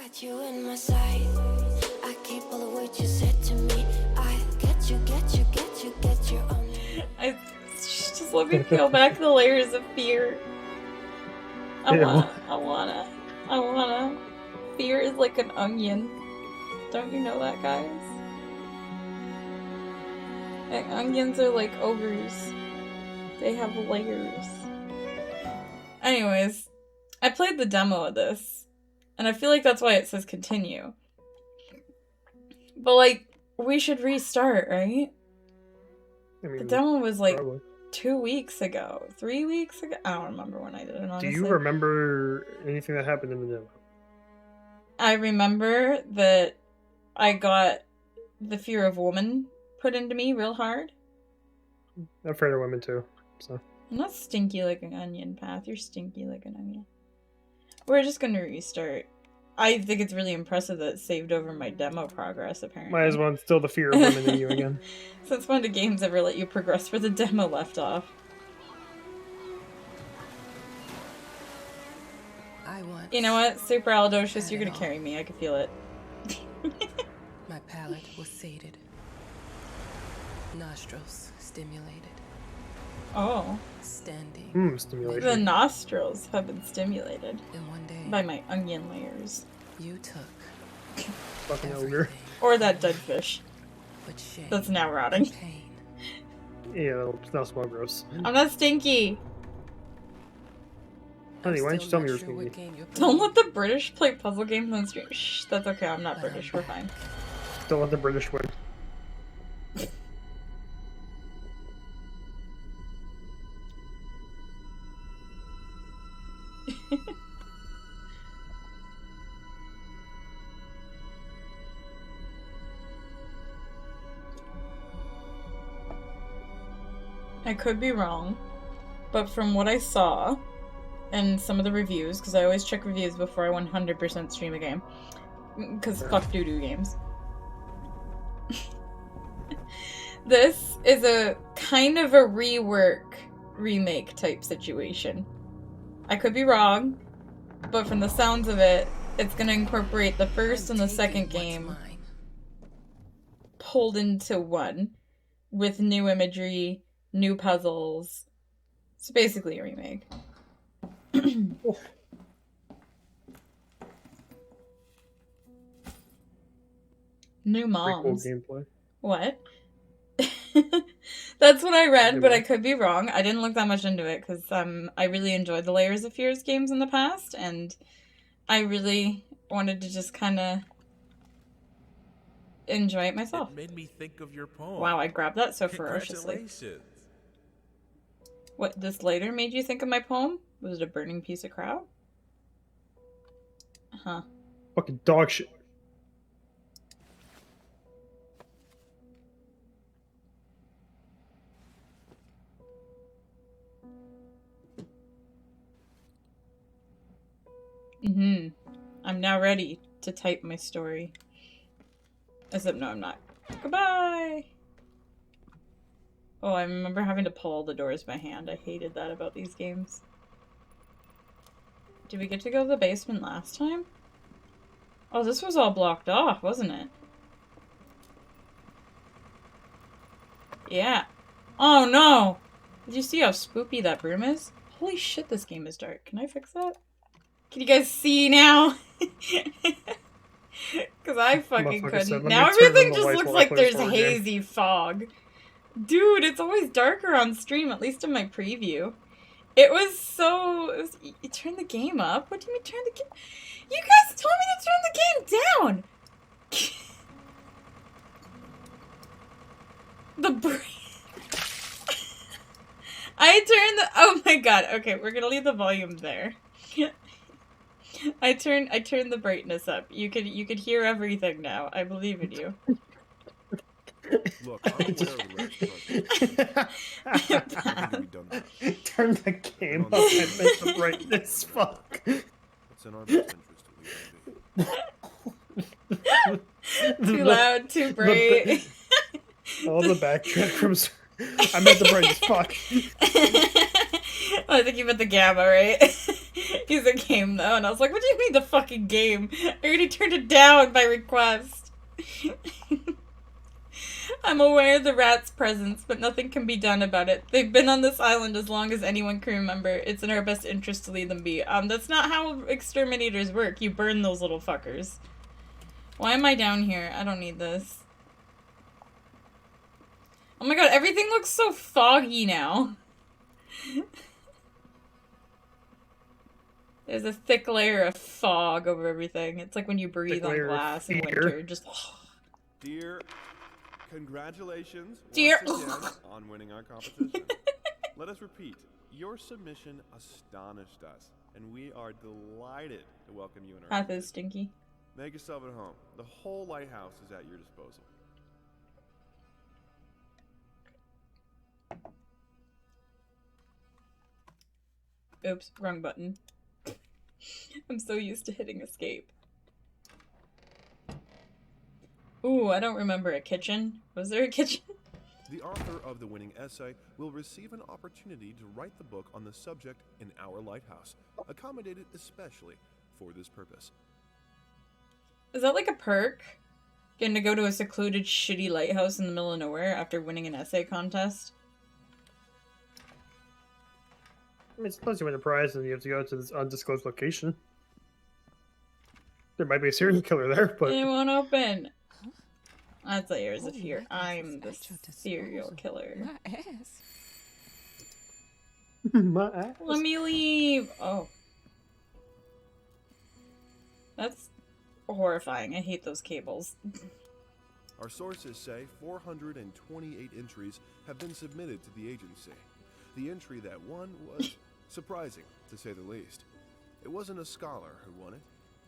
got you in my sight. I keep all the words you said to me. I get you on me. Just let me peel back the layers of fear. I wanna. Fear is like an onion. Don't you know that, guys? And onions are like ogres. They have layers. Anyways, I played the demo of this, and I feel like that's why it says continue. But, like, we should restart, right? I mean, the demo was like probably. 2 weeks ago, 3 weeks ago. I don't remember when I did it, honestly. Do you remember anything that happened in the demo? I remember that I got the fear of woman put into me real hard. I'm afraid of women too, so. I'm not stinky like an onion, Path. You're stinky like an onion. We're just gonna restart. I think it's really impressive that it saved over my demo progress, apparently. Might as well instill the fear of women in you again. Since when do games ever let you progress where the demo left off? You know what? Super Aldocious, you're gonna carry me. I can feel it. My palate was sated. Nostrils stimulated. Oh. Standing. Stimulation. The nostrils have been stimulated. And one day, by my onion layers. You took fucking ogre. Or that dead fish. But shame, that's now rotting. Pain. Yeah, that'll smell gross. I'm not stinky. Honey, why didn't you tell me you were stinky? Don't let the British play puzzle games on stream. Shh, that's okay. I'm not British. We're fine. Don't let the British win. I could be wrong, but from what I saw and some of the reviews, because I always check reviews before I 100% stream a game, because fuck doo-doo games. This is a kind of a rework, remake type situation. I could be wrong, but from the sounds of it, it's going to incorporate the first and the second game pulled into one with new imagery, new puzzles. It's basically a remake. New moms. Cool gameplay. What? That's what I read, but I could be wrong. I didn't look that much into it because I really enjoyed the Layers of Fears games in the past, and I really wanted to just kind of enjoy it myself. It made me think of your poem. Wow, I grabbed that so ferociously. Congratulations. What, this later made you think of my poem? Was it a burning piece of crowd? Huh. Fucking dog shit. I'm now ready to type my story. Except no, I'm not. Goodbye! Oh, I remember having to pull all the doors by hand. I hated that about these games. Did we get to go to the basement last time? Oh, this was all blocked off, wasn't it? Yeah. Oh no! Did you see how spoopy that broom is? Holy shit, this game is dark. Can I fix that? Can you guys see now? Because I fucking couldn't. Now everything just looks like there's hazy fog. Dude, it's always darker on stream, at least in my preview. It was so... you turned the game up? What do you mean turn the game... You guys told me to turn the game down! The I turned the... Oh my god. Okay, we're gonna leave the volume there. I turned the brightness up. You could hear everything now. I believe in you. Look, I'm aware of the right. Turn the game up and make the brightness. Fuck. It's in our best interest to leave. Too loud, too bright. All the backtrack from... I meant the brightness. Fuck. I think you meant the gamma, right? He's a game though, and I was like, what do you me the fucking game. I already turned it down by request. I'm aware of the rat's presence, but nothing can be done about it. They've been on this island as long as anyone can remember. It's in our best interest to leave them be. That's not how exterminators work. You burn those little fuckers. Why am I down here? I don't need this. Oh my god, everything looks so foggy now. There's a thick layer of fog over everything. It's like when you breathe on glass in winter. Just. Dear, congratulations Dear. once again on winning our competition. Let us repeat, your submission astonished us, and we are delighted to welcome you in our Path is stinky. Make yourself at home. The whole lighthouse is at your disposal. Oops, wrong button. I'm so used to hitting escape. Ooh, I don't remember a kitchen. Was there a kitchen? The author of the winning essay will receive an opportunity to write the book on the subject in our lighthouse, accommodated especially for this purpose. Is that like a perk? Getting to go to a secluded, shitty lighthouse in the middle of nowhere after winning an essay contest? I mean, suppose you win a prize and you have to go to this undisclosed location. There might be a serial killer there, but... It won't open. That's layers of fear. I'm the serial killer. My ass. My ass. Let me leave. Oh. That's horrifying. I hate those cables. Our sources say 428 entries have been submitted to the agency. The entry that won was surprising, to say the least. It wasn't a scholar who won it,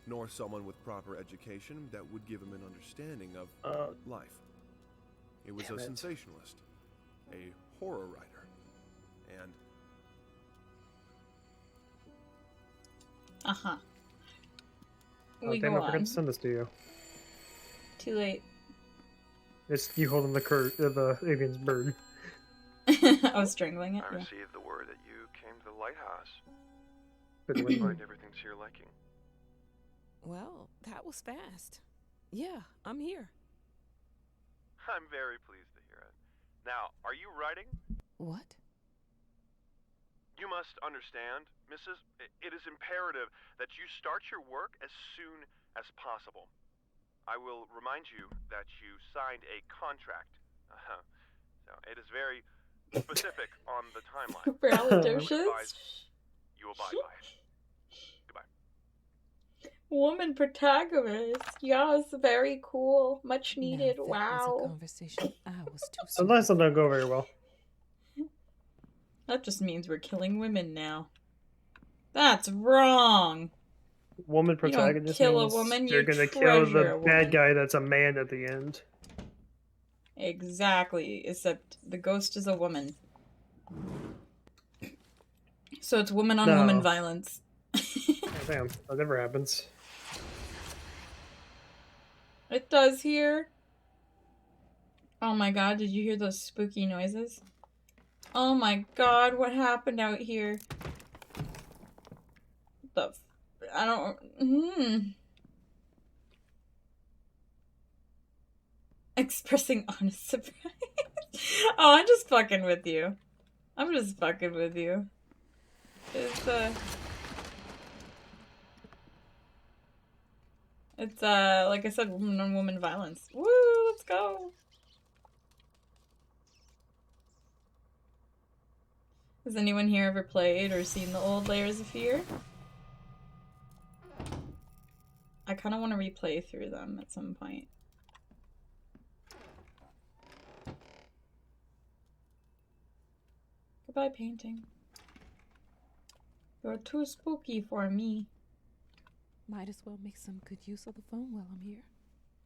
nor someone with proper education that would give him an understanding of life. It was a sensationalist, a horror writer, and... Uh-huh. Oh, damn, I forgot to send this to you. Too late. It's you holding the avian's bird. I was strangling it. I Yeah. received the word that you came to the lighthouse. Good Did win. you find everything to your liking? Well, that was fast. Yeah, I'm here. I'm very pleased to hear it. Now, are you writing? What? You must understand, Mrs. It is imperative that you start your work as soon as possible. I will remind you that you signed a contract. So it is very specific on the timeline. Bralladocious? You abide by it. Goodbye. Woman protagonist. Yes, very cool. Much needed. Now, that was a Wow. conversation I was too Sometimes it don't go very well. That just means we're killing women now. That's wrong. Woman You don't protagonist kill a means woman, you're you gonna kill treasure the a bad woman. guy that's a man at the end. Exactly, except the ghost is a woman. So it's woman on woman No. violence. Oh, damn, that never happens. It does here. Oh my god, did you hear those spooky noises? Oh my god, what happened out here? I don't... Expressing honest surprise. Oh, I'm just fucking with you. I'm just fucking with you. It's like I said, woman on woman violence. Woo, let's go. Has anyone here ever played or seen the old Layers of Fear? I kind of want to replay through them at some point. Goodbye, painting. You're too spooky for me. Might as well make some good use of the phone while I'm here.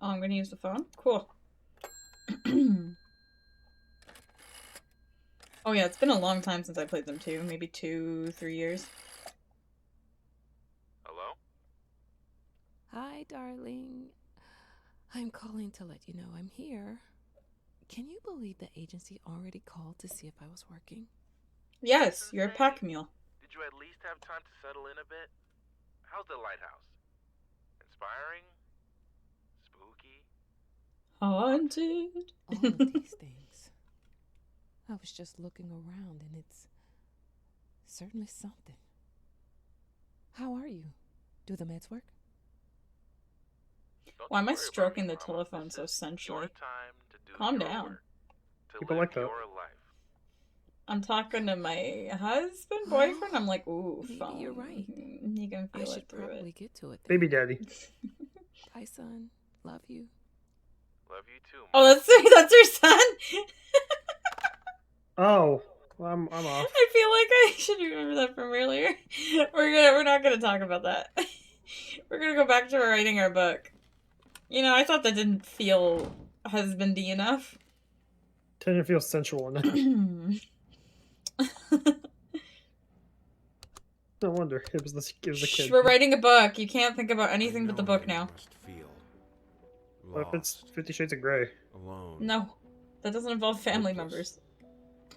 Oh, I'm gonna use the phone? Cool. Oh yeah, it's been a long time since I played them too. Maybe 2-3 years. Hello? Hi, darling. I'm calling to let you know I'm here. Can you believe the agency already called to see if I was working? Yes, you're a pack mule. Did you at least have time to settle in a bit? How's the lighthouse? inspiring, spooky. Haunted. All of these things. I was just looking around and it's certainly something. How are you? Do the meds work? Don't Why you am I worry about stroking me, the Mama. telephone This so is sensually? your time to do Calm your down. work, to People live like that. your life. I'm talking to my husband, boyfriend. I'm like, ooh, Maybe phone. you're right. You can I feel should it through probably it. get to it then. Baby daddy. Bye, son. Love you. Love you too, Mama. Oh, that's her son. Oh, well, I'm off. I feel like I should remember that from earlier. We're not gonna talk about that. We're gonna go back to writing our book. You know, I thought that didn't feel husbandy enough. Didn't feel sensual enough. No wonder it was the Shh, kid. we're writing a book. You can't think about anything I but the know book how you now. must feel. What if it's Lost, 50 Shades of Grey? alone. No, that doesn't involve family hopeless. members.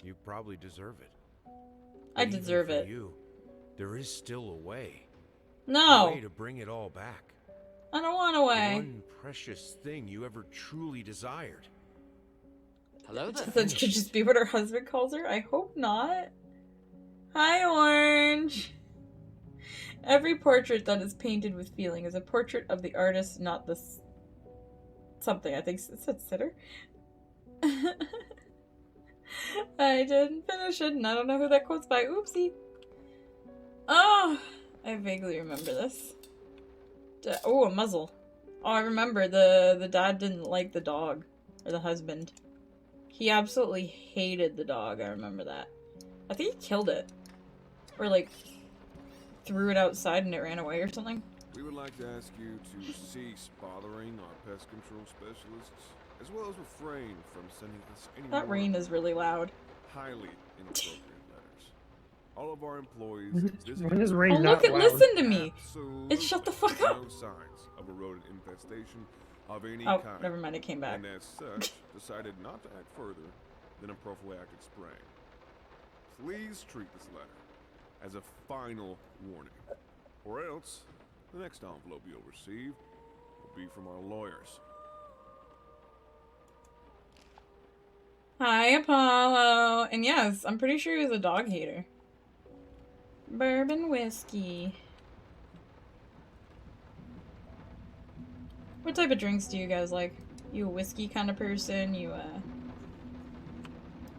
You probably deserve it. I But even deserve for it. You, there is still a way. A No, way to bring it all back. I don't want The away. one precious thing you ever truly desired. Hello there. That could just be what her husband calls her? I hope not. Hi, Orange. Every portrait that is painted with feeling is a portrait of the artist, not the something. I think it said sitter. I didn't finish it, and I don't know who that quote's by. Oopsie. Oh, I vaguely remember this. Oh, a muzzle. Oh, I remember the dad didn't like the dog, or the husband. He absolutely hated the dog. I remember that. I think he killed it, or like threw it outside and it ran away or something. We would like to ask you to cease bothering our pest control specialists, as well as refrain from sending us any That more rain is really loud. highly inappropriate letters. All of our employees exhibit When is rain Oh, not look at loud? listen to me. absolutely It shut the fuck up. no signs of a rodent infestation of any Oh, kind. never mind. It came back. And as such, decided not to act further than a prophylactic spraying. Please treat this letter as a final warning, or else the next envelope you'll receive will be from our lawyers. Hi, Apollo. And yes, I'm pretty sure he was a dog hater. Bourbon whiskey. What type of drinks do you guys like? You a whiskey kind of person? You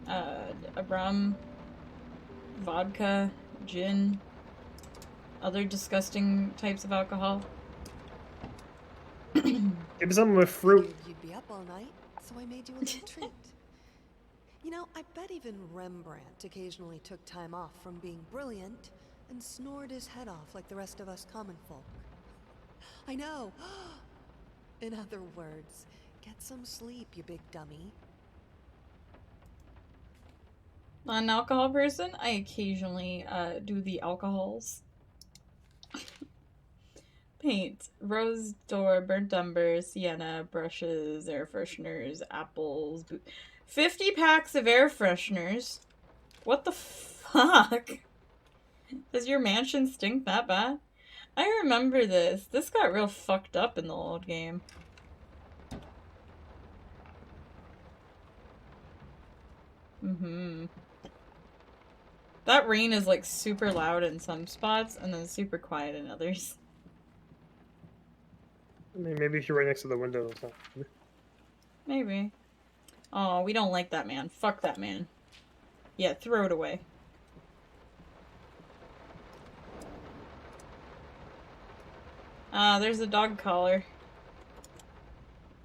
a rum, vodka, gin, other disgusting types of alcohol? Give me something with fruit. Figured you'd be up all night, so I made you a little treat. You know, I bet even Rembrandt occasionally took time off from being brilliant and snored his head off like the rest of us common folk. I know. In other words, get some sleep, you big dummy. Not an alcohol person. I occasionally do the alcohols. Paint, rose door, burnt umber, sienna, brushes, air fresheners, apples, 50 packs of air fresheners. What the fuck? Does your mansion stink that bad? I remember this. This got real fucked up in the old game. That rain is like super loud in some spots and then super quiet in others. I mean, maybe if you're right next to the window or something. Maybe. Oh, we don't like that man. Fuck that man. Yeah, throw it away. There's a dog collar.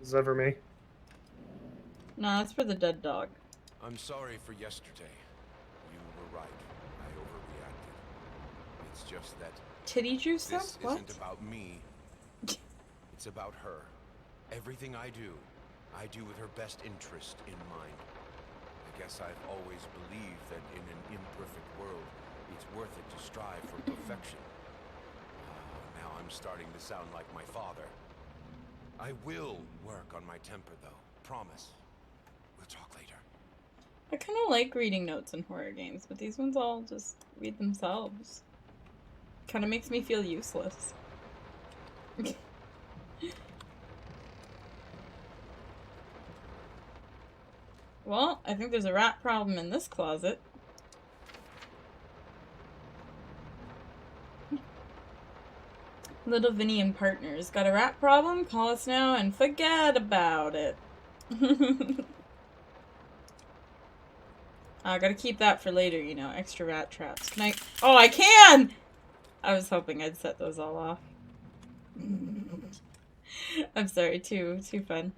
Is that for me? No, that's for the dead dog. I'm sorry for yesterday. You were right. I overreacted. It's just that Titty juice this stuff? What? isn't about me. It's about her. Everything I do with her best interest in mind. I guess I've always believed that in an imperfect world, it's worth it to strive for perfection. Now I'm starting to sound like my father. I will work on my temper, though. Promise. We'll talk later. I kind of like reading notes in horror games, but these ones all just read themselves. Kind of makes me feel useless. Well, I think there's a rat problem in this closet. Little Vinny and Partners. Got a rat problem? Call us now and forget about it. I gotta keep that for later, you know, extra rat traps. Can I? Oh, I can! I was hoping I'd set those all off. I'm sorry, too fun.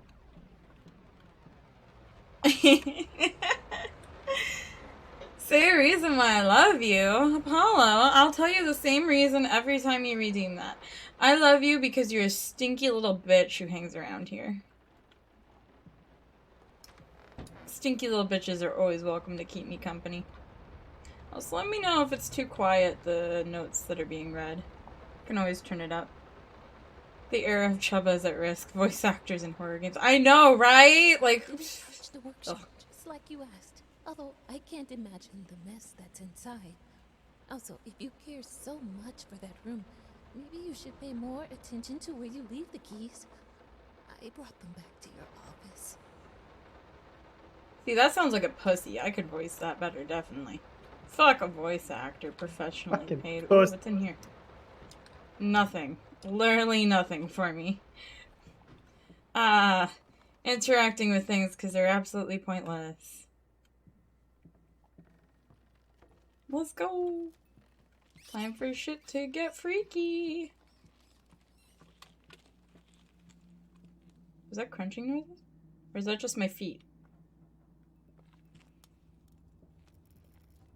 Say a reason why I love you. Apollo, I'll tell you the same reason every time you redeem that. I love you because you're a stinky little bitch who hangs around here. Stinky little bitches are always welcome to keep me company. Also, let me know if it's too quiet, the notes that are being read. I can always turn it up. The era of Chubba is at risk. Voice actors in horror games. I know, right? Like, Search the workshop, just like you asked. Although I can't imagine the mess that's inside. Also, if you care so much for that room, maybe you should pay more attention to where you leave the keys. I brought them back to your office. see, that sounds like a pussy. I could voice that better, definitely. Fuck a voice actor, professionally Fucking paid. Ooh, puss. what's in here? Nothing. Literally nothing for me. Interacting with things because they're absolutely pointless. Let's go. Time for shit to get freaky. Was that crunching noises? Or is that just my feet?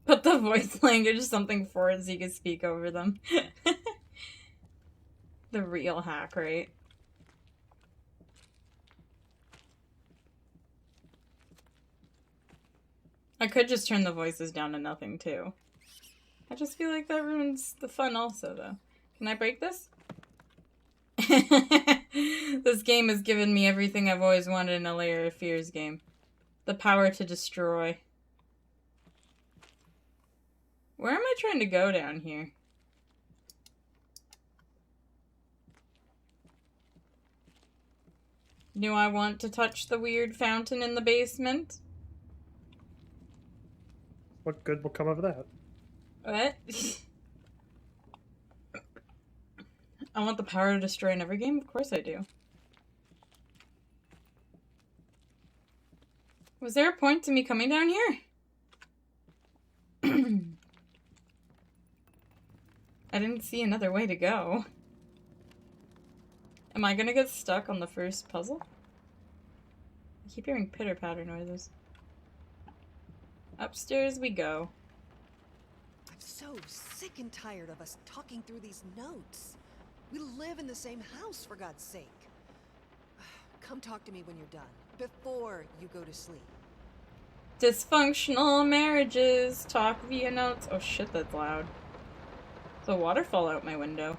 Put the voice language something forward so you can speak over them. The real hack, right? I could just turn the voices down to nothing, too. I just feel like that ruins the fun also, though. Can I break this? This game has given me everything I've always wanted in a Layer of Fears game. The power to destroy. Where am I trying to go down here? Do I want to touch the weird fountain in the basement? What good will come of that? What? I want the power to destroy in every game? Of course I do. Was there a point to me coming down here? I didn't see another way to go. Am I gonna get stuck on the first puzzle? I keep hearing pitter-patter noises. Upstairs we go. I'm so sick and tired of us talking through these notes. We live in the same house, for God's sake. Come talk to me when you're done, before you go to sleep. Dysfunctional marriages. Talk via notes. Oh shit, that's loud. There's a waterfall out my window.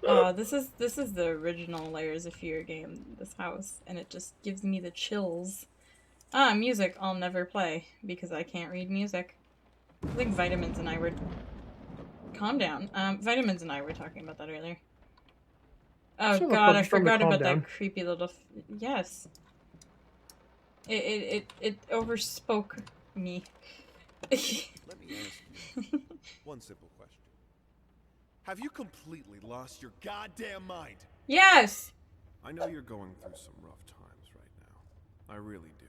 Oh, this is the original Layers of Fear game, this house, and it just gives me the chills. Ah, music I'll never play, because I can't read music. I think Vitamins and I were... Calm down. Vitamins and I were talking about that earlier. Oh Shut god, up, I from the forgot calm about down. that creepy little... Yes. It overspoke me. Let me ask you one simple question. Have you completely lost your goddamn mind? Yes! I know you're going through some rough times right now. I really do.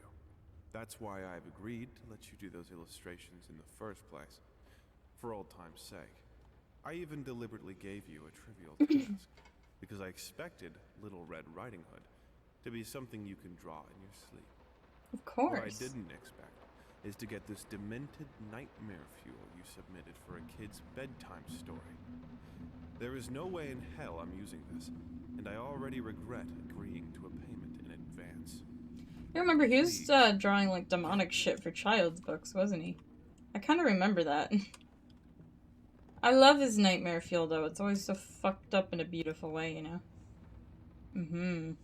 That's why I've agreed to let you do those illustrations in the first place. For old time's sake. I even deliberately gave you a trivial task, because I expected Little Red Riding Hood to be something you can draw in your sleep. Of course. What I didn't expect is to get this demented nightmare fuel you submitted for a kid's bedtime story. There is no way in hell I'm using this, and I already regret agreeing to a payment in advance. I remember he was drawing like demonic shit for child's books, wasn't he? I kind of remember that. I love his nightmare fuel though. It's always so fucked up in a beautiful way, you know?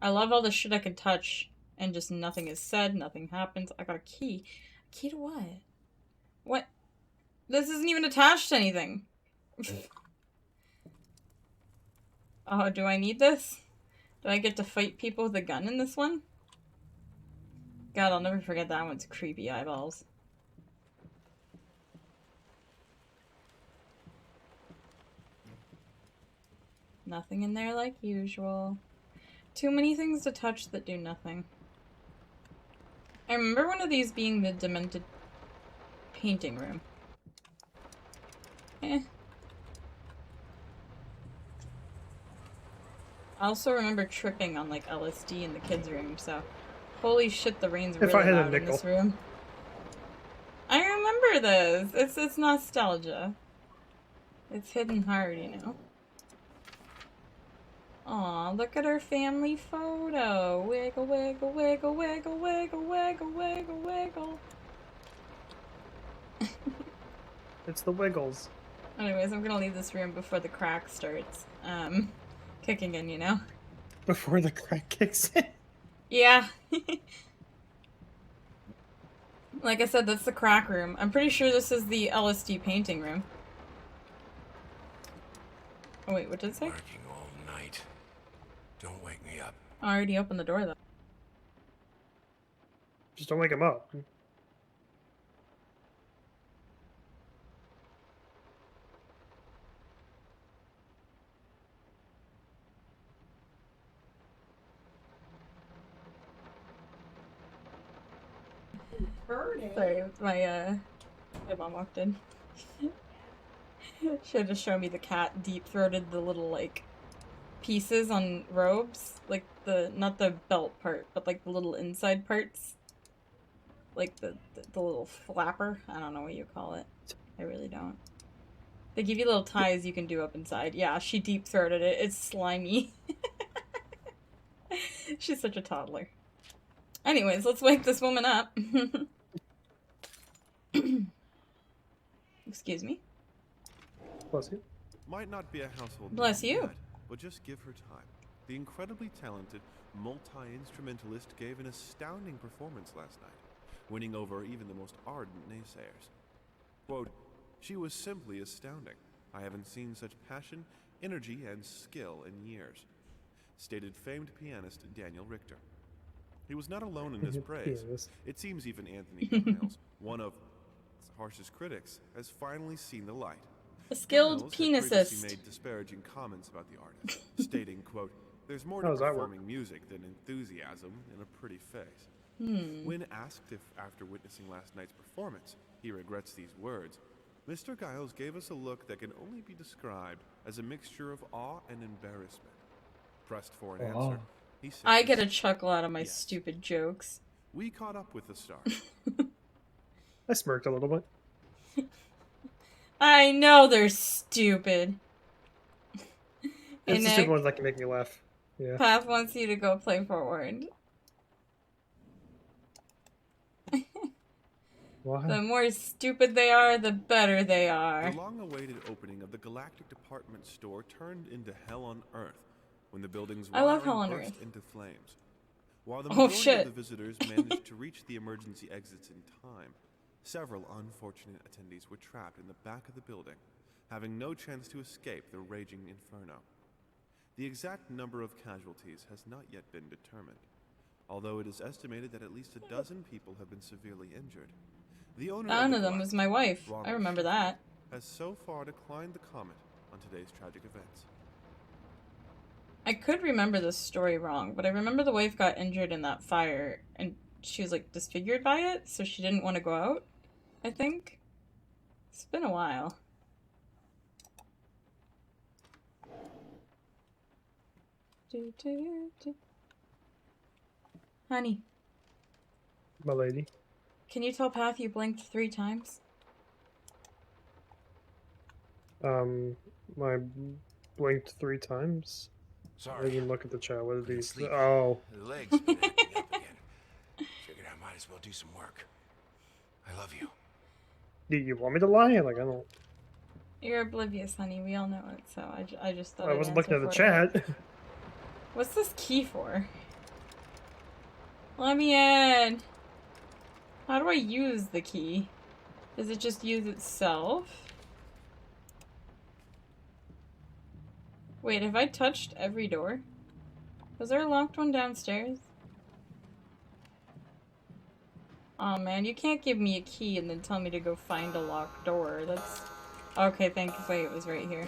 I love all the shit I can touch and just nothing is said, nothing happens. I got a key. A key to what? What? This isn't even attached to anything. Oh, do I need this? Do I get to fight people with a gun in this one? God, I'll never forget that one's creepy eyeballs. Nothing in there like usual. Too many things to touch that do nothing. I remember one of these being the demented painting room. Eh. I also remember tripping on like LSD in the kids' room, so holy shit, the rain's really loud in this room. I remember this. It's nostalgia. It's hidden hard, you know. Aw, look at our family photo. Wiggle, wiggle, wiggle, wiggle, wiggle, wiggle, wiggle, wiggle. It's the Wiggles. Anyways, I'm gonna leave this room before the crack starts. Kicking in, you know? Before the crack kicks in. Yeah. Like I said, that's the crack room. I'm pretty sure this is the LSD painting room. Oh wait, what did it say? Working all night. Don't wake me up. I already opened the door though. Just don't wake him up. Sorry, my mom walked in. She had to show me the cat deep-throated the little, like, pieces on robes. Like, not the belt part, but, like, the little inside parts. Like, the little flapper. I don't know what you call it. I really don't. They give you little ties you can do up inside. Yeah, she deep-throated it. It's slimy. She's such a toddler. Anyways, let's wake this woman up. Excuse me. Bless you. Might not be a household Bless name you. yet, but just give her time. The incredibly talented multi-instrumentalist gave an astounding performance last night, winning over even the most ardent naysayers. Quote, "She was simply astounding. I haven't seen such passion, energy, and skill in years," stated famed pianist Daniel Richter. He was not alone in his praise. It seems even Anthony Giles, one of its harshest critics, has finally seen the light. A skilled Giles had previously penicist. made disparaging comments about the artist, stating, quote, "There's more How to does that work? performing music than enthusiasm in a pretty face." When asked if, after witnessing last night's performance, he regrets these words, Mr. Giles gave us a look that can only be described as a mixture of awe and embarrassment. Pressed for an answer, he said, I get a chuckle out of my Yes. stupid jokes. "We caught up with the star." I smirked a little bit. I know they're stupid. Hey, It's the Nick, stupid ones that can make me laugh. Yeah. Path wants you to go play Forward. Why? The more stupid they are, the better they are. The long-awaited opening of the Galactic Department Store turned into hell on Earth when the building's I love wiring Hell on burst Earth. into flames. While the Oh, majority shit. of the visitors managed to reach the emergency exits in time, several unfortunate attendees were trapped in the back of the building, having no chance to escape the raging inferno. The exact number of casualties has not yet been determined, although it is estimated that at least a dozen people have been severely injured. The owner None the of them was Galactic, my wife. I Ronald remember Sheffield, that. has so far declined the comment on today's tragic events. I could remember this story wrong, but I remember the wife got injured in that fire and she was like disfigured by it, so she didn't want to go out, I think. It's been a while. Honey, My lady. can you tell Path you blinked 3 times? I blinked 3 times. I Sorry. didn't look at the chat. What did Couldn't he? sleep. Oh, The legs been acting up again. Figured I might as well do some work. I love you. do you want me to lie? Like I don't. You're oblivious, honey. We all know it, so I just thought I I'd wasn't looking at answer the for you. chat. What's this key for? Let me in! How do I use the key? Does it just use itself? Wait, have I touched every door? Was there a locked one downstairs? Oh man, you can't give me a key and then tell me to go find a locked door. That's... Okay, thankfully it was right here.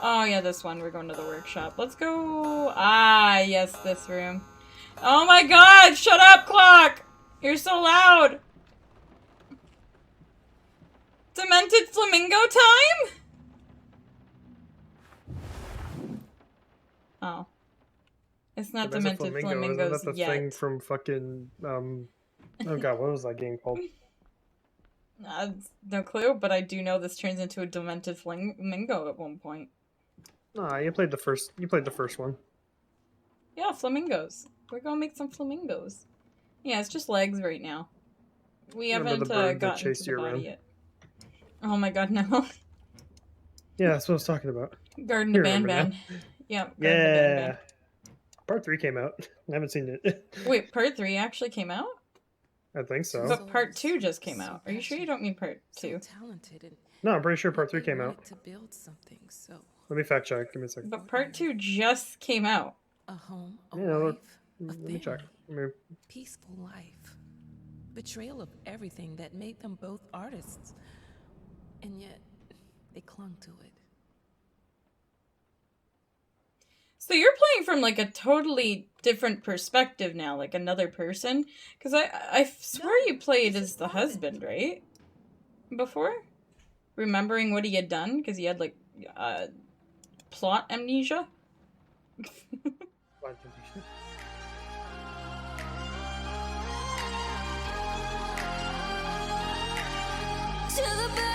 Oh yeah, this one. We're going to the workshop. Let's go... Ah, yes, this room. Oh my god! Shut up, clock! You're so loud! Demented flamingo time? Oh. It's not demented flamingos Isn't that the yet. thing from fucking, oh god, what was that game called? No clue, but I do know this turns into a demented flamingo at one point. Nah, you played the first one. Yeah, flamingos. We're gonna make some flamingos. Yeah, it's just legs right now. We haven't gotten to the body yet. Oh my god, no. Yeah, that's what I was talking about. Garden to Ban Ban. Yeah, Garden to Ban Ban. Part 3 came out. I haven't seen it. Wait, part 3 actually came out? I think so. But part 2 just came out. Are you sure you don't mean part 2? No, I'm pretty sure part 3 came out. To build something, so Let me fact check. Give me a second. But part 2 just came out. a home, a Yeah, wife, let a me check. family, peaceful life, betrayal of everything that made them both artists, and yet they clung to it. So you're playing from like a totally different perspective now, like another person? Because I swear you played as the husband, right? Before? Remembering what he had done? Because he had like plot amnesia? To the